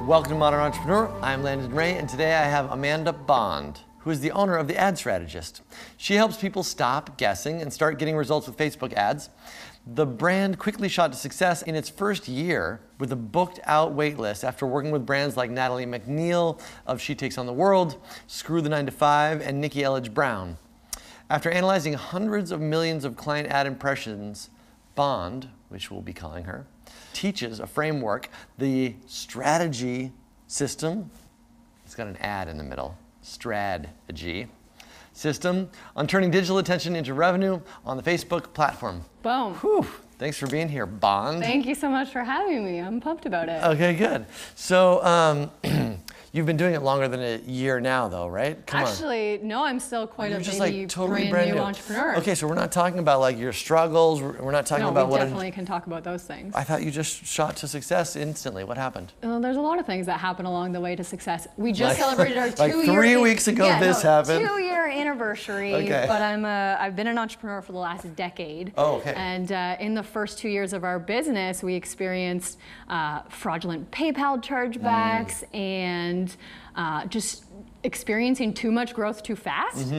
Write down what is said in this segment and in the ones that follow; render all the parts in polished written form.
Welcome to Modern Entrepreneur. I'm Landon Ray, and today I have Amanda Bond, who is the owner of The Ad Strategist. She helps people stop guessing and start getting results with Facebook ads. The brand quickly shot to success in its first year with a booked-out waitlist after working with brands like Natalie McNeil of She Takes on the World, Screw the 9 to 5, and Nikki Elledge-Brown. After analyzing hundreds of millions of client ad impressions, Bond, which we'll be calling her, teaches a framework, the strategy system, it's got an ad in the middle, strategy system, on turning digital attention into revenue on the Facebook platform. Boom. Whew. Thanks for being here, Bond. Thank you so much for having me. I'm pumped about it. Okay, good. So, you've been doing it longer than a year now, though, right? Actually, no, I'm still quite a just baby, like totally brand new entrepreneur. Okay, so we're not talking about like your struggles. We're not talking about what. No, we definitely can talk about those things. I thought you just shot to success instantly. What happened? There's a lot of things that happen along the way to success. We just celebrated our like 3 weeks ago. This happened. 2-year anniversary. Okay. But I've been an entrepreneur for the last decade. Oh, okay. And in the first 2 years of our business, we experienced fraudulent PayPal chargebacks and just experiencing too much growth too fast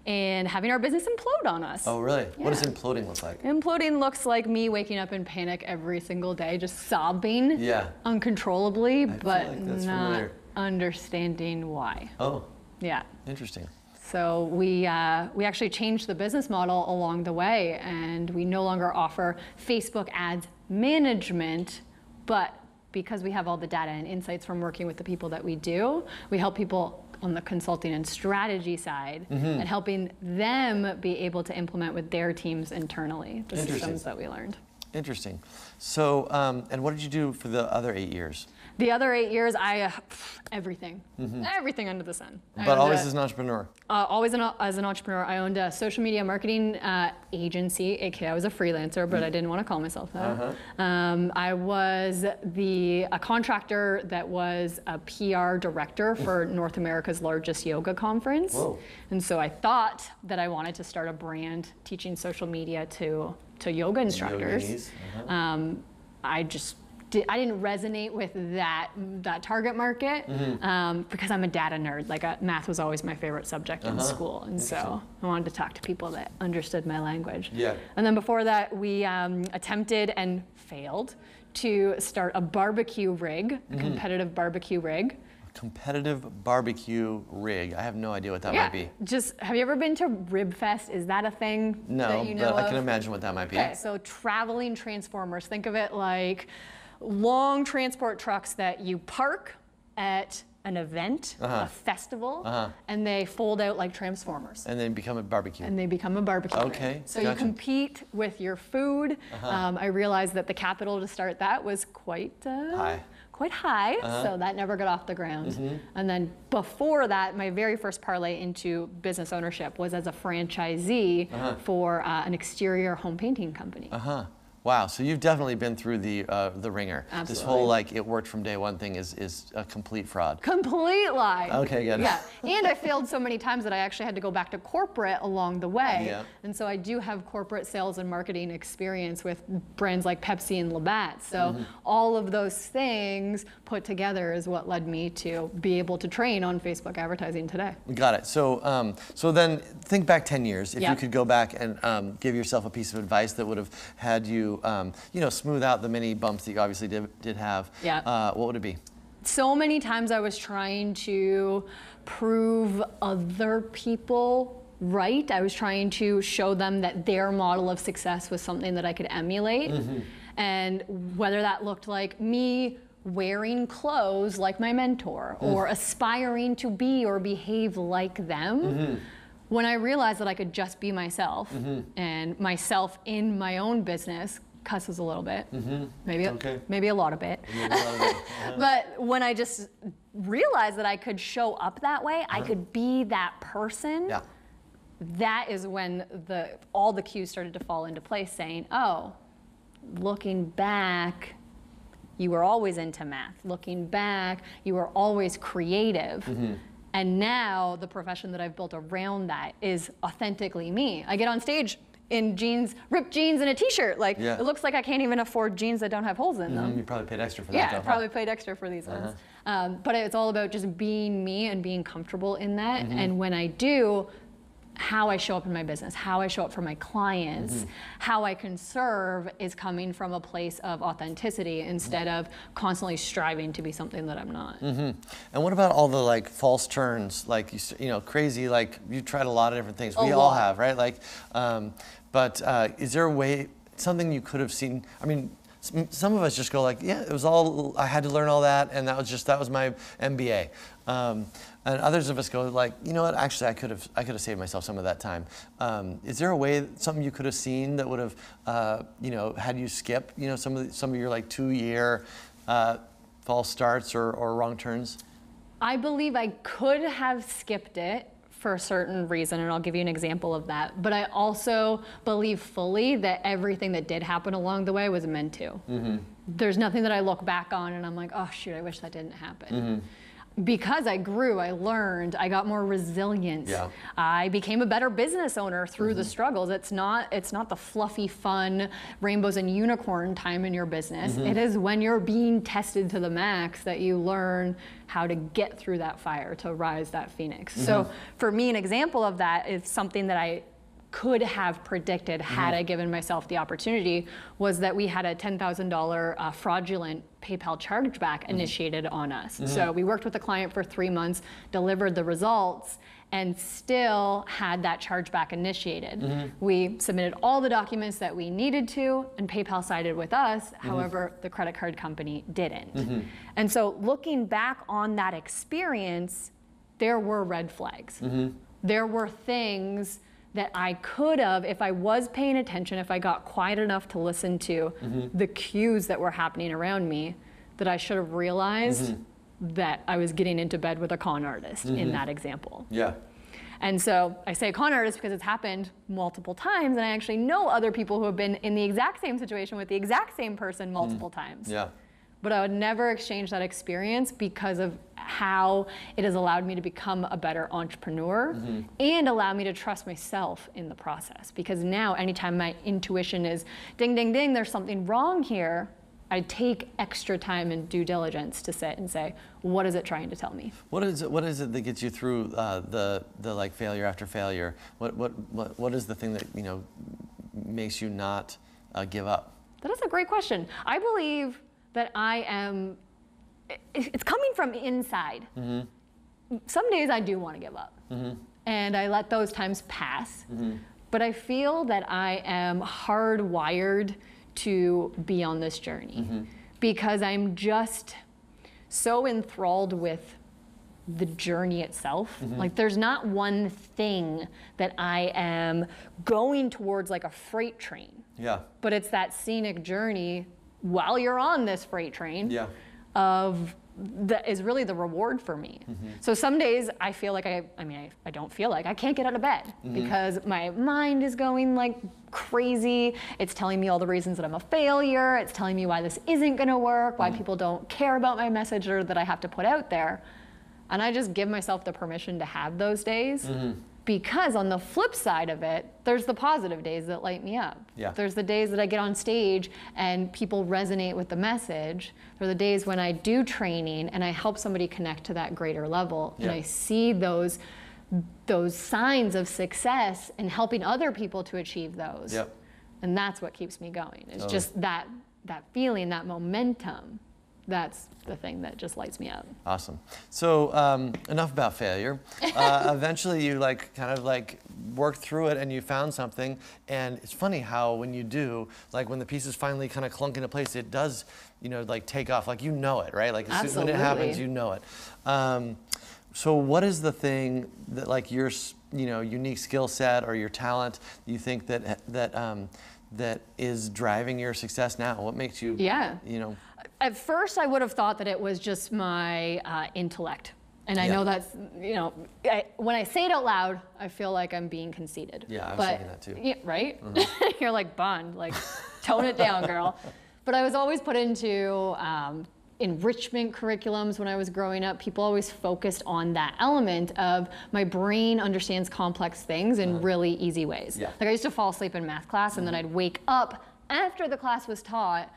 and having our business implode on us. Oh, really? Yeah. What does imploding look like? Imploding looks like me waking up in panic every single day, just sobbing uncontrollably, but like that's not familiar. Understanding why. Oh. Yeah. Interesting. So we actually changed the business model along the way, and we no longer offer Facebook ads management, but because we have all the data and insights from working with the people that we do, we help people on the consulting and strategy side and helping them be able to implement with their teams internally the systems that we learned. Interesting. So, and what did you do for the other 8 years? The other 8 years, everything. Everything under the sun. But always as an entrepreneur? Always as an entrepreneur. I owned a social media marketing agency, aka I was a freelancer, but I didn't want to call myself that. I was a contractor that was a PR director for North America's largest yoga conference. Whoa. And so I thought that I wanted to start a brand teaching social media to yoga instructors. I didn't resonate with that target market because I'm a data nerd. Like math was always my favorite subject in school, and so I wanted to talk to people that understood my language. Yeah. And then before that, we attempted and failed to start a barbecue rig, a competitive barbecue rig. Competitive barbecue rig. I have no idea what that might be. Just, have you ever been to Rib Fest? Is that a thing that you know but I can imagine what that might be. Okay, so traveling transformers. Think of it like long transport trucks that you park at an event, a festival, and they fold out like transformers. And then become a barbecue. And they become a barbecue. Okay. So you compete with your food. I realized that the capital to start that was quite high, so that never got off the ground. And then before that, my very first parlay into business ownership was as a franchisee for an exterior home painting company. Wow, so you've definitely been through the ringer. Absolutely. This whole like it worked from day one thing is a complete fraud. Complete lie. Okay, good. Yeah, and I failed so many times that I actually had to go back to corporate along the way. Yeah. And so I do have corporate sales and marketing experience with brands like Pepsi and Labatt. So all of those things put together is what led me to be able to train on Facebook advertising today. Got it. So so then think back 10 years. If you could go back and give yourself a piece of advice that would have had you smooth out the many bumps that you obviously did have, what would it be? So many times I was trying to prove other people right. I was trying to show them that their model of success was something that I could emulate. And whether that looked like me wearing clothes like my mentor or aspiring to be or behave like them, when I realized that I could just be myself and myself in my own business, cusses a little bit, maybe a lot of it. But when I just realized that I could show up that way, I could be that person, that is when all the cues started to fall into place saying, oh, looking back, you were always into math. Looking back, you were always creative. And now the profession that I've built around that is authentically me. I get on stage in jeans, ripped jeans and a t-shirt. Like, it looks like I can't even afford jeans that don't have holes in them. You probably paid extra for that. Yeah, I probably paid extra for these ones. But it's all about just being me and being comfortable in that. And when I do, how I show up in my business, how I show up for my clients, how I can serve is coming from a place of authenticity instead of constantly striving to be something that I'm not. And what about all the like false turns, like you know, crazy, like you tried a lot of different things. We all have, right? Like, but is there a way, something you could have seen? I mean, some of us just go like, yeah, it was all, I had to learn all that, and that was my MBA. And others of us go like, you know what? Actually, I could have saved myself some of that time. Is there a way, something you could have seen that would have, you know, had you skip, you know, some of your like 2-year false starts or wrong turns? I believe I could have skipped it for a certain reason, and I'll give you an example of that. But I also believe fully that everything that did happen along the way was meant to. There's nothing that I look back on and I'm like, oh shoot, I wish that didn't happen. Because I grew, I learned, I got more resilient. I became a better business owner through the struggles. It's not the fluffy, fun, rainbows and unicorn time in your business. It is when you're being tested to the max that you learn how to get through that fire, to rise that phoenix. So for me, an example of that is something that I could have predicted had I given myself the opportunity, was that we had a $10,000 fraudulent PayPal chargeback initiated on us. So we worked with a client for 3 months, delivered the results, and still had that chargeback initiated. We submitted all the documents that we needed to, and PayPal sided with us. However, the credit card company didn't. And so looking back on that experience, there were red flags. There were things that I could have, if I was paying attention, if I got quiet enough to listen to the cues that were happening around me, that I should have realized that I was getting into bed with a con artist in that example. And so I say con artist because it's happened multiple times, and I actually know other people who have been in the exact same situation with the exact same person multiple times. But I would never exchange that experience because of how it has allowed me to become a better entrepreneur and allow me to trust myself in the process. Because now anytime my intuition is ding, ding, ding, there's something wrong here, I take extra time and due diligence to sit and say, what is it trying to tell me? What is it that gets you through the like failure after failure? What is the thing that, you know, makes you not give up? That is a great question. I believe that I am, it's coming from inside. Some days I do want to give up, and I let those times pass, but I feel that I am hardwired to be on this journey because I'm just so enthralled with the journey itself. Like there's not one thing that I am going towards like a freight train, but it's that scenic journey while you're on this freight train that is really the reward for me. So some days I feel like I don't feel like I can't get out of bed because my mind is going like crazy. It's telling me all the reasons that I'm a failure. It's telling me why this isn't gonna work, why people don't care about my message or that I have to put out there. And I just give myself the permission to have those days. Because on the flip side of it, there's the positive days that light me up. There's the days that I get on stage and people resonate with the message. There are the days when I do training and I help somebody connect to that greater level. And I see those signs of success and helping other people to achieve those. And that's what keeps me going. It's just that feeling, that momentum. That's the thing that just lights me up. Awesome. So enough about failure. Eventually you kind of worked through it and you found something. And it's funny how when you do, like when the pieces finally kind of clunk into place, it does, take off. Like, it, right? Like as soon as it happens, you know it. So what is the thing that your unique skill set or your talent you think that is driving your success now? What makes you, At first, I would have thought that it was just my intellect. And I know that's, when I say it out loud, I feel like I'm being conceited. Yeah, I was thinking that too. Yeah, right? You're like, Bond, tone it down, girl. But I was always put into enrichment curriculums when I was growing up. People always focused on that element of my brain understands complex things in really easy ways. Like I used to fall asleep in math class and then I'd wake up after the class was taught,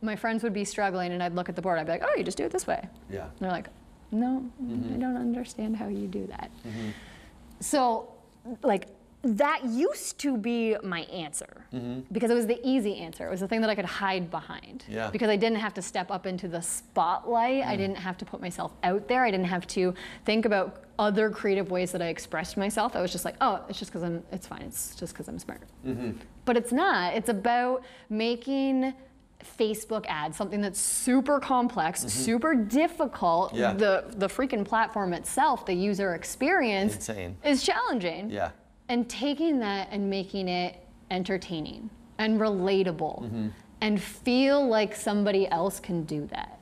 my friends would be struggling and I'd look at the board, I'd be like, oh, you just do it this way. And they're like, no, I don't understand how you do that. So, like, that used to be my answer because it was the easy answer. It was the thing that I could hide behind because I didn't have to step up into the spotlight. I didn't have to put myself out there. I didn't have to think about other creative ways that I expressed myself. I was just like, oh, it's just because it's fine. It's just because I'm smart. But it's not. It's about making Facebook ads, something that's super complex, super difficult. The freaking platform itself, the user experience is challenging. And taking that and making it entertaining and relatable and feel like somebody else can do that.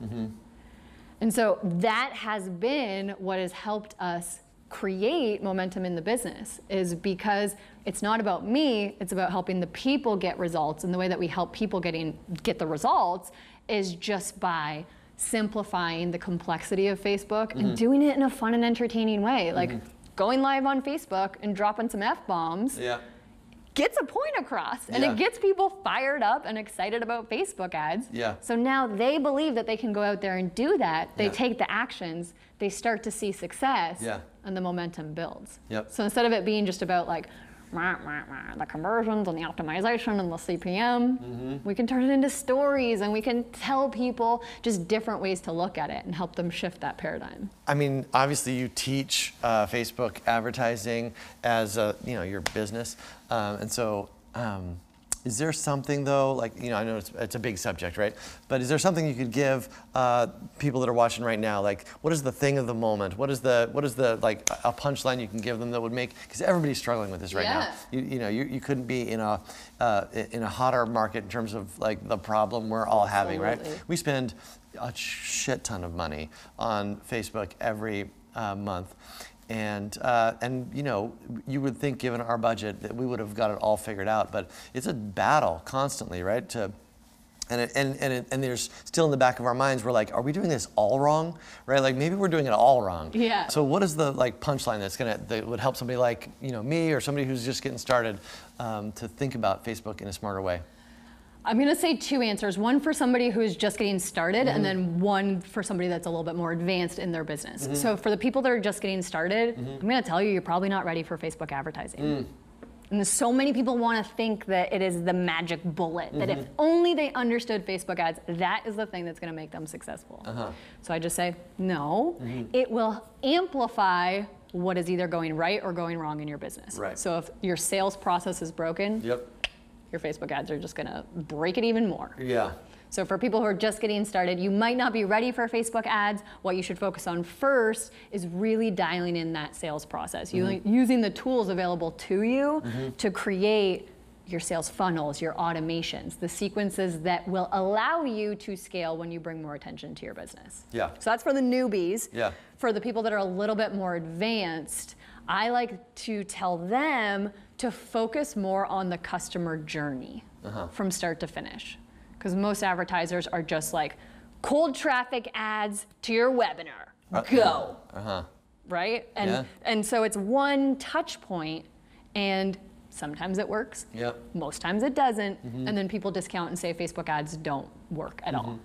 And so that has been what has helped us create momentum in the business, is because it's not about me, it's about helping the people get results. And the way that we help people get the results is just by simplifying the complexity of Facebook and doing it in a fun and entertaining way. Like, going live on Facebook and dropping some F-bombs gets a point across, and it gets people fired up and excited about Facebook ads. So now they believe that they can go out there and do that. They take the actions, they start to see success, and the momentum builds. So instead of it being just about like, the conversions and the optimization and the CPM, we can turn it into stories, and we can tell people just different ways to look at it and help them shift that paradigm. I mean, obviously you teach Facebook advertising as your business, and so is there something though, like, I know it's a big subject, right? But is there something you could give people that are watching right now? Like, what is the thing of the moment? What is the like a punchline you can give them that would make, because everybody's struggling with this right now. You couldn't be in a hotter market in terms of like the problem we're all having, right? We spend a shit ton of money on Facebook every month. And you would think, given our budget, that we would have got it all figured out, but it's a battle constantly, right? And there's still in the back of our minds, we're like, are we doing this all wrong, right? Like, maybe we're doing it all wrong. So what is the like punchline that would help somebody like me or somebody who's just getting started to think about Facebook in a smarter way? I'm gonna say two answers. One for somebody who's just getting started, and then one for somebody that's a little bit more advanced in their business. So for the people that are just getting started, I'm gonna tell you, you're probably not ready for Facebook advertising. And so many people wanna think that it is the magic bullet, that if only they understood Facebook ads, that is the thing that's gonna make them successful. So I just say, no, it will amplify what is either going right or going wrong in your business. So if your sales process is broken, your Facebook ads are just gonna break it even more. So for people who are just getting started, you might not be ready for Facebook ads. What you should focus on first is really dialing in that sales process, using the tools available to you to create your sales funnels, your automations, the sequences that will allow you to scale when you bring more attention to your business. So that's for the newbies. For the people that are a little bit more advanced, I like to tell them to focus more on the customer journey from start to finish. Because most advertisers are just like, cold traffic ads to your webinar, go, right? And so it's one touch point, and sometimes it works, most times it doesn't, and then people discount and say Facebook ads don't work at all.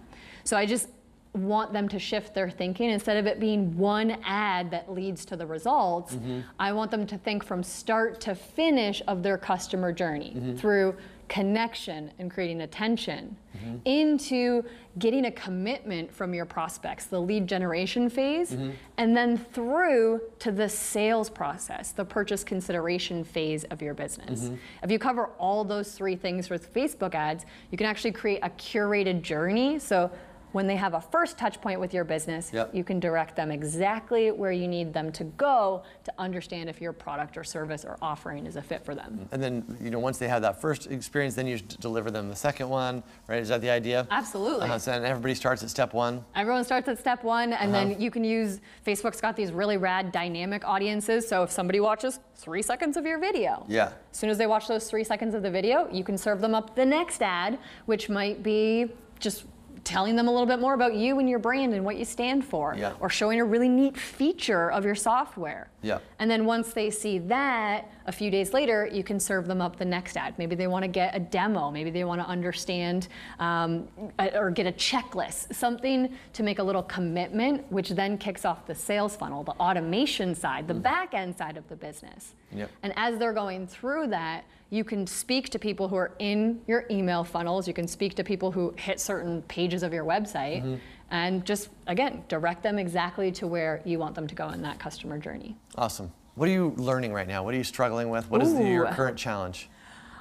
So I just want them to shift their thinking. Instead of it being one ad that leads to the results, I want them to think from start to finish of their customer journey through connection and creating attention into getting a commitment from your prospects, the lead generation phase, and then through to the sales process, the purchase consideration phase of your business. If you cover all those three things with Facebook ads, you can actually create a curated journey. So when they have a first touch point with your business, you can direct them exactly where you need them to go to understand if your product or service or offering is a fit for them. And then, once they have that first experience, then you deliver them the second one, right? Is that the idea? Absolutely. So then everybody starts at step one? Everyone starts at step one, and then you can use, Facebook's got these really rad dynamic audiences, so if somebody watches 3 seconds of your video, as soon as they watch those 3 seconds of the video, you can serve them up the next ad, which might be just telling them a little bit more about you and your brand and what you stand for, or showing a really neat feature of your software. And then once they see that, A few days later, you can serve them up the next ad. Maybe they want to get a demo. Maybe they want to understand or get a checklist, something to make a little commitment, which then kicks off the sales funnel, the automation side, the back end side of the business. Yep. And as they're going through that, you can speak to people who are in your email funnels. You can speak to people who hit certain pages of your website and just, again, direct them exactly to where you want them to go in that customer journey. Awesome. What are you learning right now? What are you struggling with? What is your current challenge?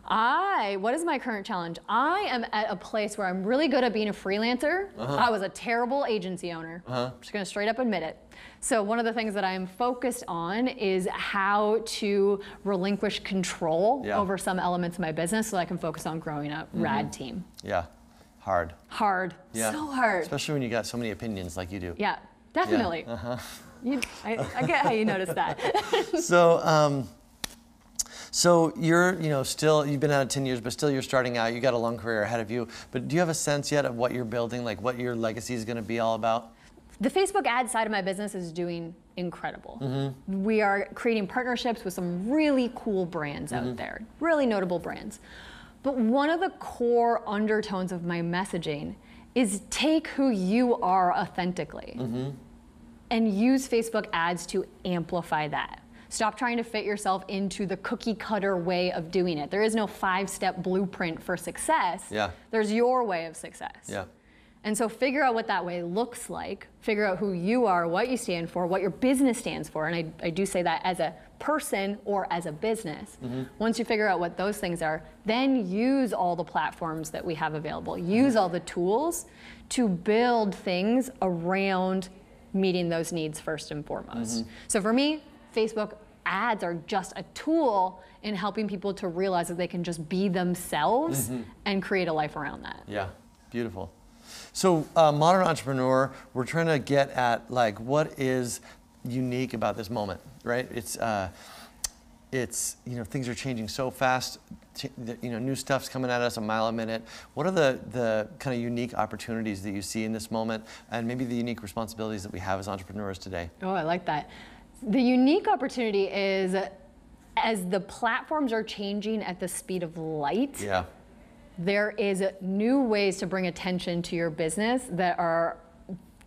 What is my current challenge? I am at a place where I'm really good at being a freelancer. I was a terrible agency owner. I'm just gonna straight up admit it. So one of the things that I'm focused on is how to relinquish control over some elements of my business so I can focus on growing a rad team. Yeah, hard. Hard, so hard. Especially when you got so many opinions like you do. Yeah, definitely. I get how you noticed that. So you're, still, you've been out of 10 years, but still you're starting out. You got a long career ahead of you. But do you have a sense yet of what you're building, like what your legacy is going to be all about? The Facebook ad side of my business is doing incredible. We are creating partnerships with some really cool brands out there, really notable brands. But one of the core undertones of my messaging is take who you are authentically and use Facebook ads to amplify that. Stop trying to fit yourself into the cookie cutter way of doing it. There is no 5-step blueprint for success. There's your way of success. And so figure out what that way looks like, figure out who you are, what you stand for, what your business stands for, and I do say that as a person or as a business. Once you figure out what those things are, then use all the platforms that we have available. Use all the tools to build things around meeting those needs first and foremost. So for me, Facebook ads are just a tool in helping people to realize that they can just be themselves and create a life around that. Yeah, beautiful. So modern entrepreneur, we're trying to get at like what is unique about this moment, right? It's things are changing so fast. New stuff's coming at us a mile a minute. What are the kind of unique opportunities that you see in this moment, and maybe the unique responsibilities that we have as entrepreneurs today? Oh, I like that. The unique opportunity is as the platforms are changing at the speed of light. There is new ways to bring attention to your business that are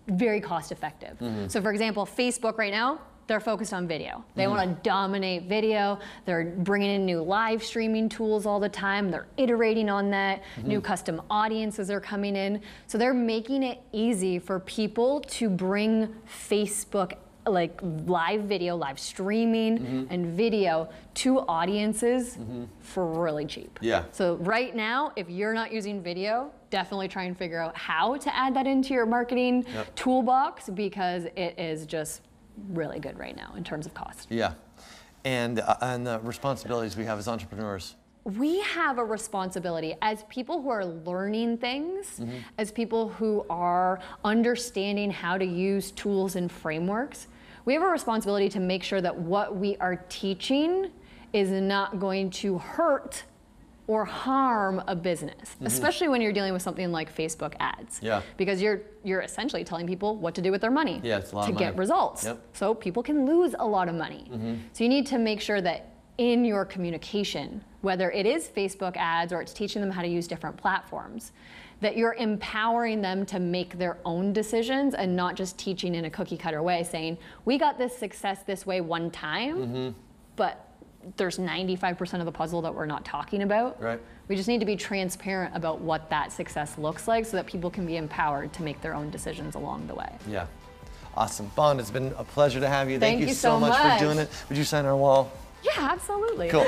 very cost effective. So for example, Facebook right now, they're focused on video. They want to dominate video. They're bringing in new live streaming tools all the time. They're iterating on that. New custom audiences are coming in. So they're making it easy for people to bring Facebook like live video, live streaming and video to audiences for really cheap. So right now, if you're not using video, definitely try and figure out how to add that into your marketing toolbox, because it is just really good right now in terms of cost. And the responsibilities we have as entrepreneurs. We have a responsibility as people who are learning things, as people who are understanding how to use tools and frameworks. We have a responsibility to make sure that what we are teaching is not going to hurt or harm a business, especially when you're dealing with something like Facebook ads. Because you're essentially telling people what to do with their money to get results. So people can lose a lot of money. So you need to make sure that in your communication, whether it is Facebook ads or it's teaching them how to use different platforms, that you're empowering them to make their own decisions and not just teaching in a cookie cutter way, saying, we got this success this way one time, but there's 95% of the puzzle that we're not talking about. We just need to be transparent about what that success looks like so that people can be empowered to make their own decisions along the way. Awesome. Bond, it's been a pleasure to have you. Thank you so much for doing it. Would you sign our wall? Yeah, absolutely. Cool.